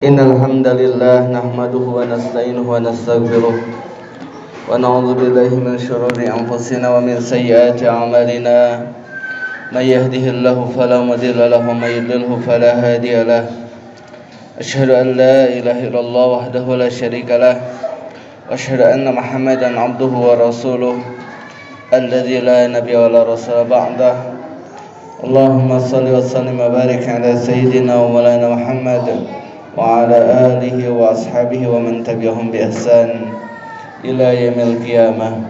Innal hamdalillah nahmaduhu wa nasta'inuhu wa nastaghfiruh wa na'udzu billahi min shururi anfusina wa min sayyiati a'malina may yahdihillahu fala mudilla lahu wa may yudlilhu fala hadiya lahu asyhadu an la ilaha illallah wahdahu la syarika lahu wa asyhadu anna Muhammadan 'abduhu wa rasuluh alladzi la nabiyya wa la rasula ba'dahu. Allahumma shalli wa sallim wa barik ala sayyidina wa maulana Muhammad wa ala alihi wa ashabihi wa man tabi'ahum bi ihsan ila yaumil qiyamah.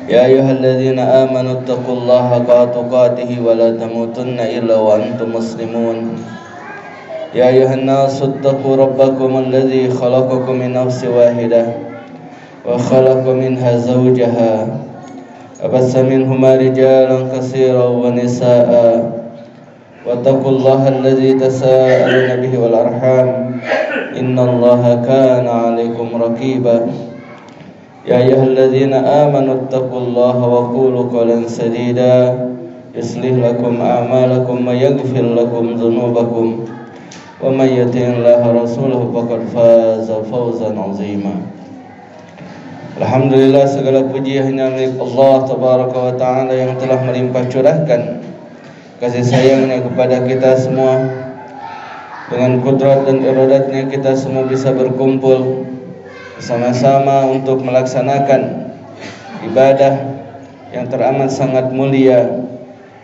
Ya ayyuhalladzina amanu taqullaha haqqa tuqatih wa la tamutunna illa wa antum muslimun. Ya ayyuhan nasu taqu rabbakum alladzi khalaqakum min nafsin wahidah wa khalaqa minha zawjaha wa bassa minhuma rijalan katsiran wa nisaa'a واتقوا الله الذي تساءلون به والأرحام إن الله كان عليكم رقيبا يا أيها الذين آمنوا اتقوا الله وقولوا قولا سديدا يصلح لكم أعمالكم ويغفر لكم ذنوبكم ومن يطع الله ورسوله فقد فاز فوزا عظيما. Alhamdulillah, segala puji hanya milik Allah Tabaraka wa Ta'ala yang telah melimpah curahkan kasih sayangnya kepada kita semua. Dengan kudrat dan iradatnya kita semua bisa berkumpul bersama-sama untuk melaksanakan ibadah yang teramat sangat mulia,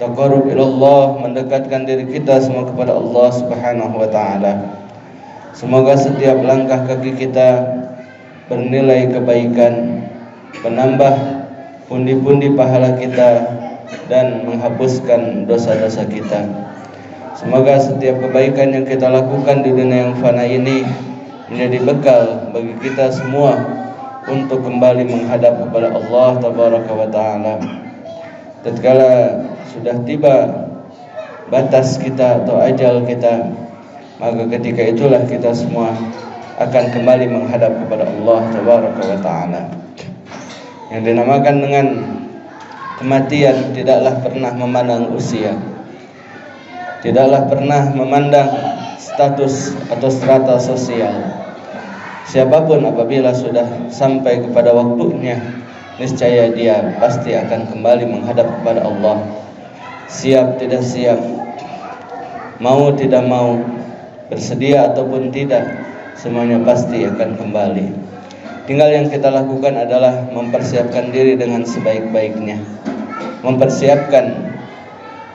taqarrub ilallah, mendekatkan diri kita semua kepada Allah Subhanahu wa Ta'ala. Semoga setiap langkah kaki kita bernilai kebaikan, menambah pundi-pundi pahala kita dan menghapuskan dosa-dosa kita. Semoga setiap kebaikan yang kita lakukan di dunia yang fana ini menjadi bekal bagi kita semua untuk kembali menghadap kepada Allah Tabaraka wa Ta'ala. Tatkala sudah tiba batas kita atau ajal kita, maka ketika itulah kita semua akan kembali menghadap kepada Allah Tabaraka wa Ta'ala. Yang dinamakan dengan kematian tidaklah pernah memandang usia, tidaklah pernah memandang status atau strata sosial. Siapapun apabila sudah sampai kepada waktunya, niscaya dia pasti akan kembali menghadap kepada Allah. Siap tidak siap, mau tidak mau, bersedia ataupun tidak, semuanya pasti akan kembali. Tinggal yang kita lakukan adalah mempersiapkan diri dengan sebaik-baiknya, mempersiapkan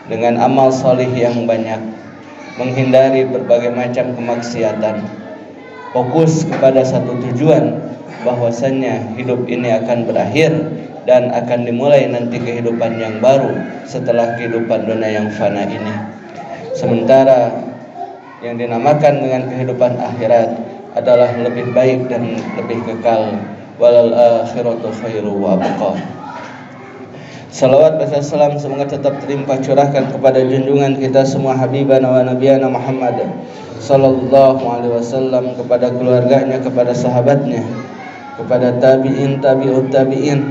dengan amal solih yang banyak, menghindari berbagai macam kemaksiatan, fokus kepada satu tujuan, bahwasannya hidup ini akan berakhir dan akan dimulai nanti kehidupan yang baru setelah kehidupan dunia yang fana ini. Sementara yang dinamakan dengan kehidupan akhirat adalah lebih baik dan lebih kekal. Walal akhiratu khairu wa abqa. Salawat dan salam semoga tetap terlimpah curahkan kepada junjungan kita semua habibana wa nabiyana Muhammad sallallahu alaihi wasallam, kepada keluarganya, kepada sahabatnya, kepada tabi'in, tabi'ut tabi'in,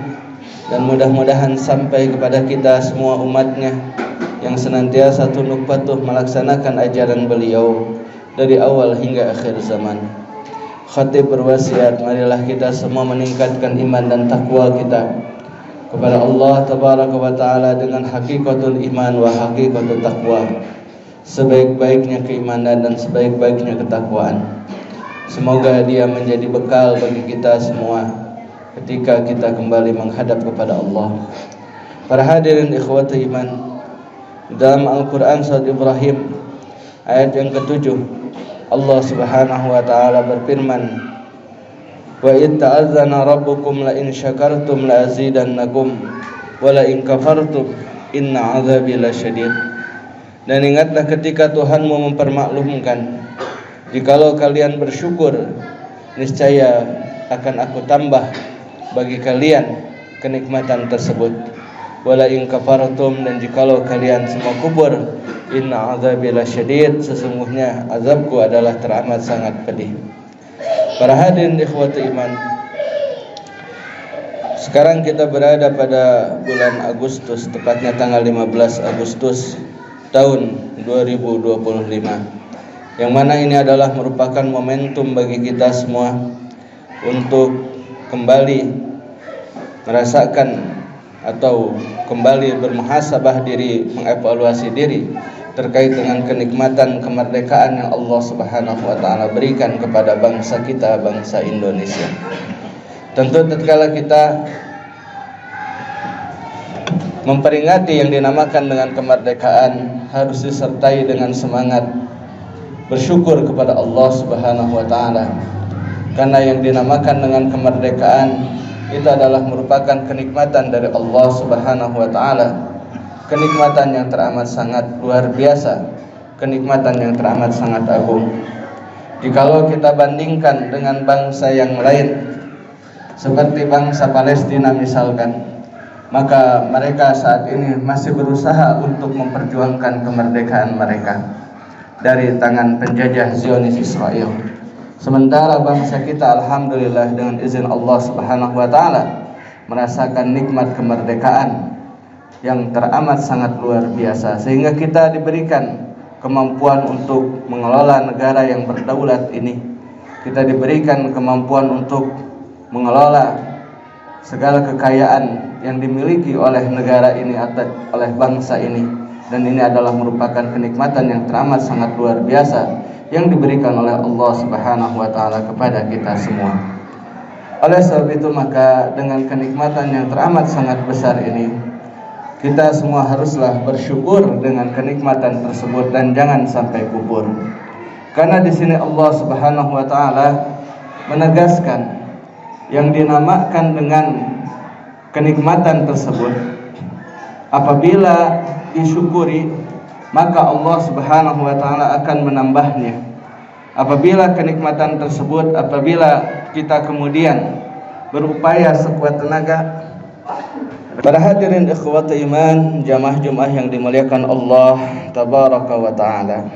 dan mudah-mudahan sampai kepada kita semua umatnya yang senantiasa tunduk patuh melaksanakan ajaran beliau dari awal hingga akhir zaman. Khatib berwasiat, marilah kita semua meningkatkan iman dan takwa kita kepada Allah Tabaraka wa Ta'ala dengan hakikatul iman wa hakikatul taqwa, sebaik-baiknya keimanan dan sebaik-baiknya ketakwaan. Semoga dia menjadi bekal bagi kita semua ketika kita kembali menghadap kepada Allah. Para hadirin ikhwati iman, dalam Al-Quran surat Ibrahim ayat yang ke-7, Allah Subhanahu wa Ta'ala berfirman, wa in ta'azzana rabbukum la in syakartum la azidannakum wa la in kafartum inna 'adzabi lasyadid. Dan ingatlah ketika Tuhanmu mempermaklumkan, jikalau kalian bersyukur, niscaya akan aku tambah bagi kalian kenikmatan tersebut. Wa la in kafartum, dan jikalau kalian semua kubur, inna 'adzabi lasyadid, sesungguhnya azabku adalah teramat sangat pedih. Para hadirin ikhwati iman, sekarang kita berada pada bulan Agustus, tepatnya tanggal 15 Agustus tahun 2025. yang mana ini adalah merupakan momentum bagi kita semua untuk kembali merasakan atau kembali bermuhasabah diri, mengevaluasi diri terkait dengan kenikmatan kemerdekaan yang Allah Subhanahu wa taala berikan kepada bangsa kita, bangsa Indonesia. Tentu tatkala kita memperingati yang dinamakan dengan kemerdekaan harus disertai dengan semangat bersyukur kepada Allah Subhanahu wa taala. Karena yang dinamakan dengan kemerdekaan itu adalah merupakan kenikmatan dari Allah Subhanahu wa taala. Kenikmatan yang teramat sangat luar biasa, kenikmatan yang teramat sangat agung. Jikalau kita bandingkan dengan bangsa yang lain seperti bangsa Palestina misalkan, maka mereka saat ini masih berusaha untuk memperjuangkan kemerdekaan mereka dari tangan penjajah Zionis Israel. Sementara bangsa kita alhamdulillah dengan izin Allah Subhanahu wa taala merasakan nikmat kemerdekaan yang teramat sangat luar biasa, sehingga kita diberikan kemampuan untuk mengelola negara yang berdaulat ini. Kita diberikan kemampuan untuk mengelola segala kekayaan yang dimiliki oleh negara ini atau oleh bangsa ini, dan ini adalah merupakan kenikmatan yang teramat sangat luar biasa yang diberikan oleh Allah Subhanahu wa taala kepada kita semua. Oleh sebab itu maka dengan kenikmatan yang teramat sangat besar ini, kita semua haruslah bersyukur dengan kenikmatan tersebut dan jangan sampai kubur. Karena di sini Allah Subhanahu wa taala menegaskan yang dinamakan dengan kenikmatan tersebut apabila disyukuri, maka Allah Subhanahu wa taala akan menambahnya. Apabila kenikmatan tersebut, apabila kita kemudian berupaya sekuat tenaga. Para hadirin ikhwati iman, jamaah Jumat yang dimuliakan Allah tabaraka wa taala.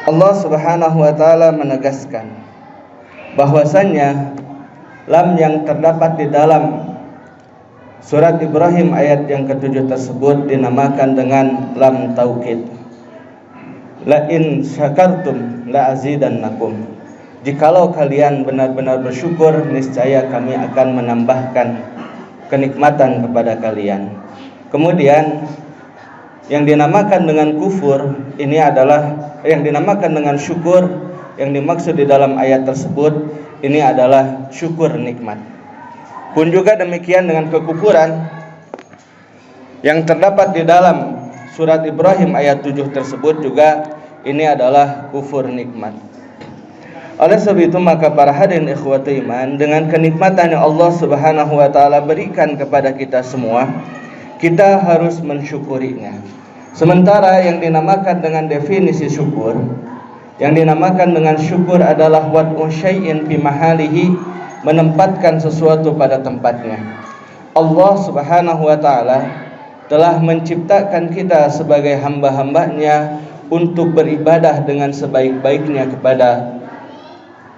Allah Subhanahu wa taala menegaskan bahwasannya lam yang terdapat di dalam surat Ibrahim ayat yang ke-7 tersebut dinamakan dengan lam taukid. La in syakartum la azidannakum. Jikalau kalian benar-benar bersyukur, niscaya kami akan menambahkan kenikmatan kepada kalian. Kemudian yang dinamakan dengan kufur ini adalah yang dinamakan dengan syukur. Yang dimaksud di dalam ayat tersebut ini adalah syukur nikmat. Pun juga demikian dengan kekufuran yang terdapat di dalam surat Ibrahim ayat 7 tersebut juga ini adalah kufur nikmat. Oleh sebab itu maka para hadirin ikhwati iman, dengan kenikmatan yang Allah Subhanahu wa taala berikan kepada kita semua, kita harus mensyukurinya. Sementara yang dinamakan dengan definisi syukur, yang dinamakan dengan syukur adalah wad'u syai'in fi mahalihi, menempatkan sesuatu pada tempatnya. Allah Subhanahu wa taala telah menciptakan kita sebagai hamba-hambanya untuk beribadah dengan sebaik-baiknya kepada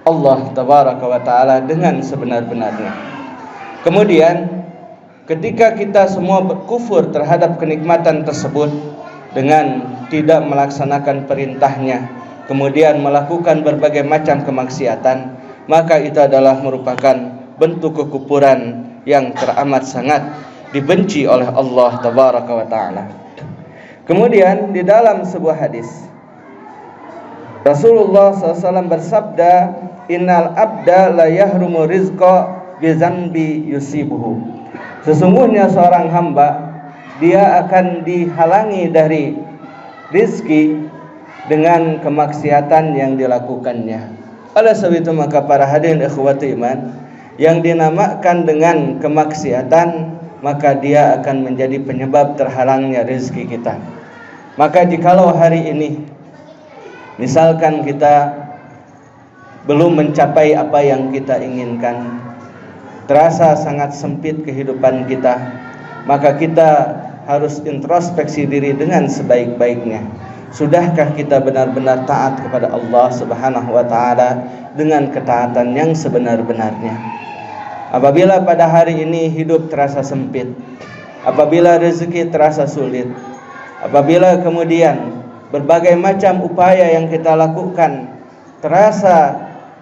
Allah tabaraka wa taala dengan sebenar-benarnya. Kemudian ketika kita semua berkufur terhadap kenikmatan tersebut dengan tidak melaksanakan perintahnya, kemudian melakukan berbagai macam kemaksiatan, maka itu adalah merupakan bentuk kekufuran yang teramat sangat dibenci oleh Allah tabaraka wa taala. Kemudian di dalam sebuah hadis Rasulullah SAW bersabda, innal abda la yahrumu rizqa bi zanbi yusibuhu. Sesungguhnya seorang hamba dia akan dihalangi dari rizki dengan kemaksiatan yang dilakukannya. Oleh sebab itu maka para hadirin ikhwati iman, yang dinamakan dengan kemaksiatan maka dia akan menjadi penyebab terhalangnya rezeki kita. Maka jikalau hari ini misalkan kita belum mencapai apa yang kita inginkan, terasa sangat sempit kehidupan kita, maka kita harus introspeksi diri dengan sebaik-baiknya. Sudahkah kita benar-benar taat kepada Allah Subhanahu wa taala dengan ketaatan yang sebenar-benarnya? Apabila pada hari ini hidup terasa sempit, apabila rezeki terasa sulit, Apabila kemudian berbagai macam upaya yang kita lakukan terasa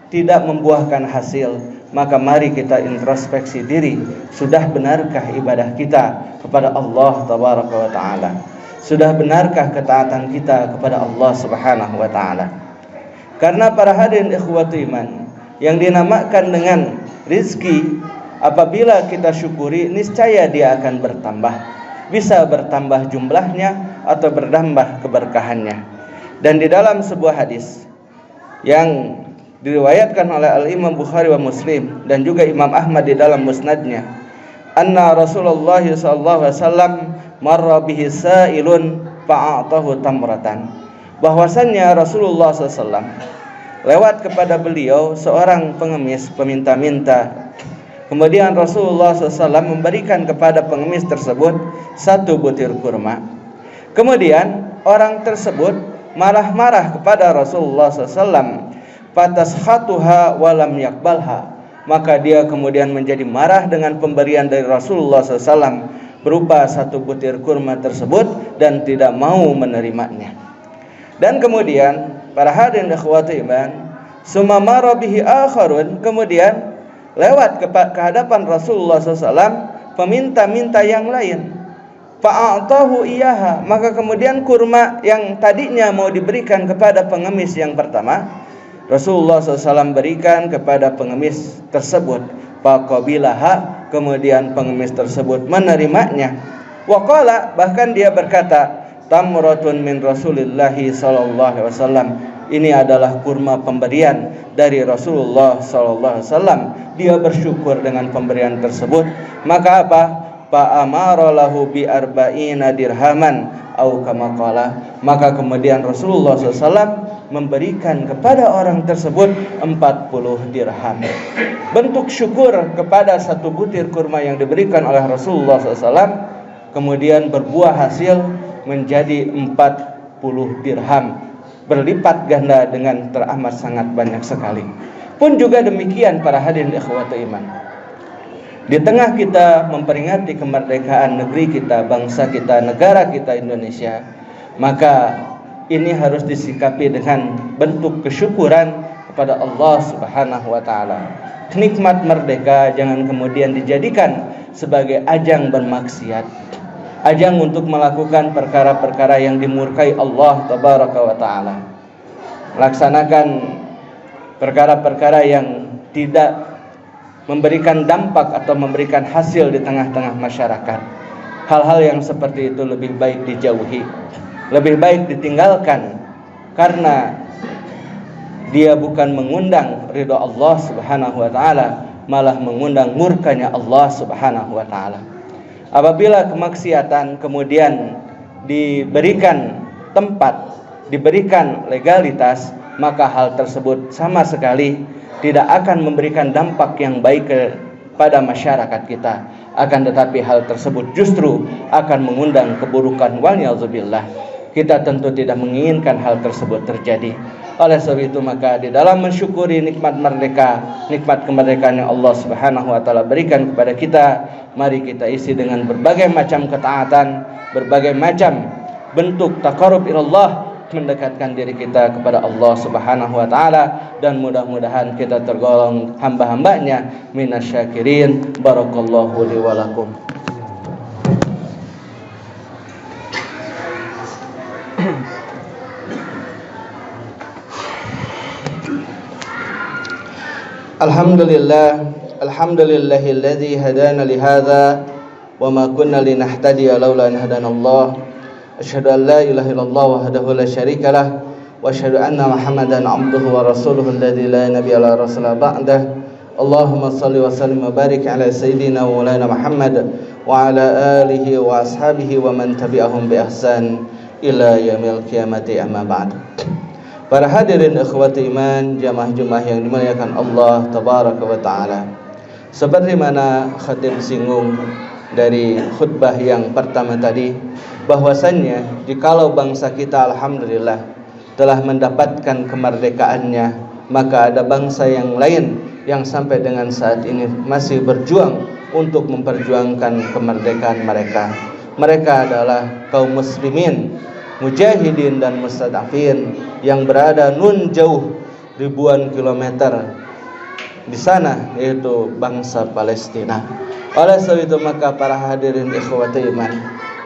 tidak membuahkan hasil, maka mari kita introspeksi diri. Sudah benarkah ibadah kita kepada Allah Tabaraka wa Ta'ala? Sudah benarkah ketaatan kita kepada Allah Subhanahu wa Ta'ala? Karena para hadirin ikhwati iman, yang dinamakan dengan rizki, apabila kita syukuri, niscaya dia akan bertambah. Bisa bertambah jumlahnya atau bertambah keberkahannya. Dan di dalam sebuah hadis yang diriwayatkan oleh Al-Imam Bukhari wa Muslim dan juga Imam Ahmad di dalam musnadnya, anna Rasulullah sallallahu alaihi wasallam marra bihi sa'ilun fa'atahu tamratan. Bahwasannya Rasulullah SAW lewat kepada beliau seorang pengemis peminta-minta. Kemudian Rasulullah SAW memberikan kepada pengemis tersebut satu butir kurma. Kemudian orang tersebut marah-marah kepada Rasulullah SAW. Fatashatuha walam yakbalha. Maka dia kemudian menjadi marah dengan pemberian dari Rasulullah SAW berupa satu butir kurma tersebut dan tidak mau menerimanya. Dan kemudian para hadirin ikhwati iman, sumamara bihi akharun, kemudian lewat ke hadapan Rasulullah SAW peminta-minta yang lain. Fa'atahu iyaha, maka kemudian kurma yang tadinya mau diberikan kepada pengemis yang pertama, Rasulullah SAW berikan kepada pengemis tersebut. Faqabilaha, kemudian pengemis tersebut menerimanya. Waqala, bahkan dia berkata, tamratun min Rasulillahi sallallahu alaihi wasallam. Ini adalah kurma pemberian dari Rasulullah sallallahu alaihi wasallam. Dia bersyukur dengan pemberian tersebut. Maka apa? Fa amara lahu bi arba'ina dirhaman au kama qala. Maka kemudian Rasulullah SAW memberikan kepada orang tersebut 40 dirham. Bentuk syukur kepada satu butir kurma yang diberikan oleh Rasulullah SAW kemudian berbuah hasil menjadi 40 dirham, berlipat ganda dengan teramat sangat banyak sekali. Pun juga demikian para hadirin ikhwati iman, di tengah kita memperingati kemerdekaan negeri kita, bangsa kita, negara kita Indonesia, maka ini harus disikapi dengan bentuk kesyukuran kepada Allah Subhanahu wa Ta'ala. Nikmat merdeka jangan kemudian dijadikan sebagai ajang bermaksiat, ajang untuk melakukan perkara-perkara yang dimurkai Allah Tabaraka wa Ta'ala, melaksanakan perkara-perkara yang tidak memberikan dampak atau memberikan hasil di tengah-tengah masyarakat. Hal-hal yang seperti itu lebih baik dijauhi, lebih baik ditinggalkan, karena dia bukan mengundang ridha Allah Subhanahu wa Ta'ala, malah mengundang murkanya Allah Subhanahu wa Ta'ala. Apabila kemaksiatan kemudian diberikan tempat, diberikan legalitas, maka hal tersebut sama sekali tidak akan memberikan dampak yang baik kepada masyarakat kita. Akan tetapi hal tersebut justru akan mengundang keburukan, waliyadzubillah. Kita tentu tidak menginginkan hal tersebut terjadi. Oleh sebab itu maka di dalam mensyukuri nikmat merdeka, nikmat kemerdekaan yang Allah Subhanahu wa Ta'ala berikan kepada kita, mari kita isi dengan berbagai macam ketaatan, berbagai macam bentuk taqarrub ilallah, mendekatkan diri kita kepada Allah Subhanahu wa Ta'ala, dan mudah-mudahan kita tergolong hamba-hambanya minasyakirin. Barakallahu li wa lakum. Alhamdulillahilladzi hadana li hadza wa ma kunna linahtadiya laula an hadanallah. Asyhadu an la ilaha illallah wahdahu la syarika lah wa asyhadu anna Muhammadan abduhu wa rasuluhu alladzi la nabiyya la rasula ba'dah. Allahumma shalli wa sallim wa barik ala sayyidina wa maulana Muhammad wa ala alihi wa ashabihi wa man tabi'ahum bi ihsan ila yaumil qiyamati, amma ba'd. Para hadirin ikhwati iman, jamaah-jamaah yang dimuliakan Allah Tabaraka wa Ta'ala, seperti mana khatib singgung dari khutbah yang pertama tadi, bahwasannya jikalau bangsa kita alhamdulillah telah mendapatkan kemerdekaannya, maka ada bangsa yang lain yang sampai dengan saat ini masih berjuang untuk memperjuangkan kemerdekaan mereka. Mereka adalah kaum muslimin, mujahidin dan mustadafin yang berada nun jauh ribuan kilometer di sana, yaitu bangsa Palestina. Oleh sebab itu maka para hadirin ikhwati iman,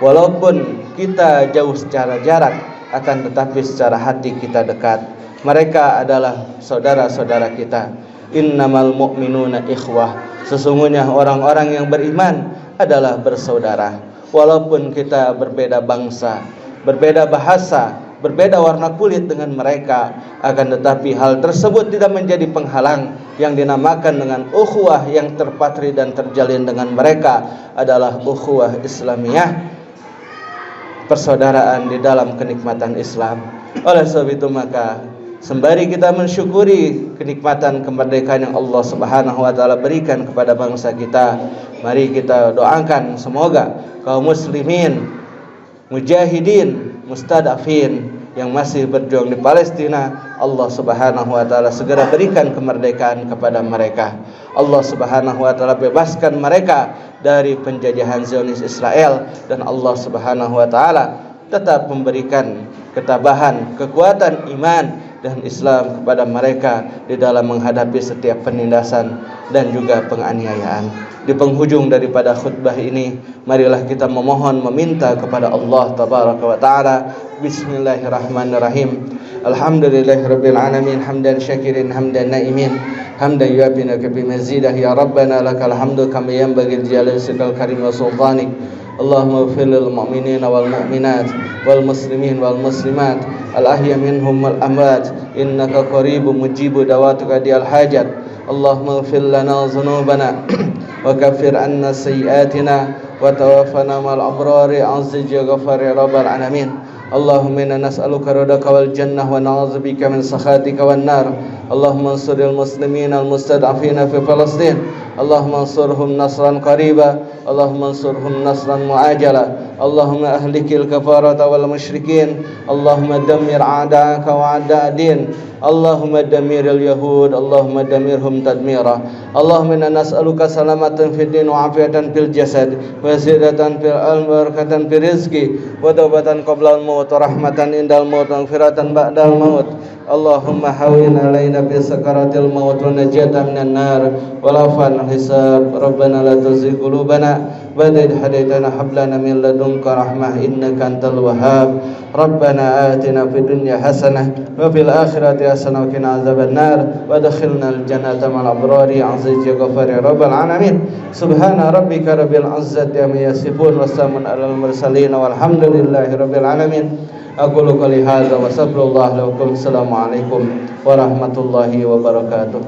walaupun kita jauh secara jarak, akan tetapi secara hati kita dekat. Mereka adalah saudara-saudara kita. Innamal mu'minuna ikhwah. Sesungguhnya orang-orang yang beriman adalah bersaudara. Walaupun kita berbeda bangsa, berbeda bahasa, berbeda warna kulit dengan mereka, akan tetapi hal tersebut tidak menjadi penghalang. Yang dinamakan dengan ukhuwah yang terpatri dan terjalin dengan mereka adalah ukhuwah Islamiyah, persaudaraan di dalam kenikmatan Islam. Oleh sebab itu maka sembari kita mensyukuri kenikmatan kemerdekaan yang Allah Subhanahu wa taala berikan kepada bangsa kita, mari kita doakan semoga kaum muslimin, mujahidin, mustadafin yang masih berjuang di Palestina, Allah Subhanahu wa taala segera berikan kemerdekaan kepada mereka. Allah Subhanahu wa taala bebaskan mereka dari penjajahan Zionis Israel, dan Allah Subhanahu wa taala tetap memberikan ketabahan, kekuatan iman dan Islam kepada mereka di dalam menghadapi setiap penindasan dan juga penganiayaan. Di penghujung daripada khutbah ini, marilah kita memohon, meminta kepada Allah Tabaraka wa Ta'ala. Bismillahirrahmanirrahim. Alhamdulillahirabbil alamin, hamdan syakirin, hamdan naimin, hamdan yu'abina kabi mazidah. Ya Rabbana lakal hamdu kama yanbaghi li jalali wajhikal karim wa sultanik. Allahumma ighfir lil mu'minina wal mu'minat wal muslimin wal muslimat al ahya minhum wal amwat innaka qaribun mujibu da'watuka diyal hajat. Allahumma ighfir lana dhunubana wa kaffir anna sayyi'atina wa tawaffana ma'al abrari azza ya ghafar ya rabbal alamin. Allahumma inna nas'aluka ridhaka wal jannah wa na'udzubika min sakhatika wan nar. Allahumma ansuril muslimin al mustad'afina fi Palestin. Allahumma ansurhum nasran qariba. Allahumma ansurhum nasran mu'ajala. Allahumma ahlikil kafarata wal musyrikin. Allahumma dammir a'da'aka wa a'da' din. Allahumma dammiril yahud. Allahumma dammirhum tadmira. Allahumma inna nas'aluka salamatan fid din wa afiatan fil jasad wa ziyadatan fil ilmi wa barakatan fil rizqi wa tawbatan qabla al maut wa rahmatan indal maut wa maghfiratan ba'dal maut. Allahumma hawwin alaina bi sakaratil maut wa najatan minan nar wa lafan hisab. Rabbana la tuzigh qulubana ba'da idh hadaytana hab lana min ladunka rahmah innaka antal wahhab. Rabbana atina fid dunya hasanah wa fil akhirati hasanah wa qina adzaban nar wa adkhilna al jannata ma'al abrari azza ya ghafar ya rabbal alamin. Subhana rabbika rabbil izzati amma yasifun wa salamun alal mursalin walhamdulillahi rabbil alamin. Aqulu qouli hadza wa astaghfirullah lakum. Assalamualaikum warahmatullahi wabarakatuh.